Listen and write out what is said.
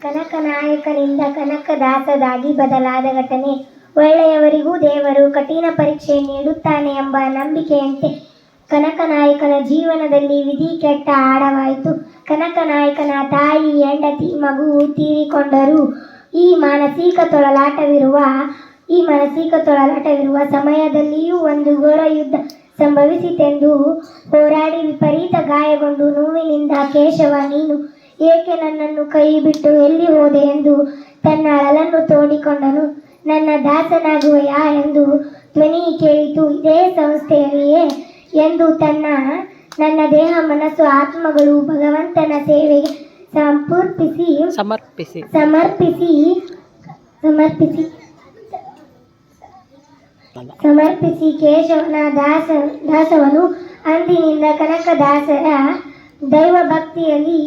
ಕನಕನಾಯಕನಿಂದ ಕನಕದಾಸದಾಗಿ ಬದಲಾದ ಘಟನೆ. ಒಳ್ಳೆಯವರಿಗೂ ದೇವರು ಕಠಿಣ ಪರೀಕ್ಷೆ ನೀಡುತ್ತಾನೆ ಎಂಬ ನಂಬಿಕೆಯಂತೆ ಕನಕನಾಯಕನ ಜೀವನದಲ್ಲಿ ವಿಧಿ ಕೆಟ್ಟ ಆಡವಾಯಿತು. ಕನಕನಾಯಕನ ತಾಯಿ, ಹೆಂಡತಿ, ಮಗು ತೀರಿಕೊಂಡರು. ಈ ಮಾನಸಿಕ ತೊಳಲಾಟವಿರುವ ಸಮಯದಲ್ಲಿಯೂ ಒಂದು ಘೋರ ಯುದ್ಧ ಸಂಭವಿಸಿತೆಂದು ಹೋರಾಡಿ ವಿಪರೀತ ಗಾಯಗೊಂಡು ನೋವಿನಿಂದ ಕೇಶವ, ನೀನು ಏಕೆ ನನ್ನನ್ನು ಕೈ ಬಿಟ್ಟು ಎಲ್ಲಿ ಹೋದೆ ಎಂದು ತನ್ನ ಅಳಲನ್ನು ತೋಡಿಕೊಂಡನು. ನನ್ನ ದಾಸನಾಗುವೆಯಾ ಎಂದು ಧ್ವನಿ ಕೇಳಿತು. ಇದೇ ಸಂಸ್ಥೆಯಲ್ಲಿಯೇ ಎಂದು ನನ್ನ ದೇಹ, ಮನಸ್ಸು, ಆತ್ಮಗಳು ಭಗವಂತನ ಸೇವೆಗೆ ಸಮರ್ಪಿಸಿ ಕೇಶವನ ದಾಸವನು ಅಂದಿನಿಂದ ಕನಕದಾಸರ ದೈವಭಕ್ತಿಯಲ್ಲಿ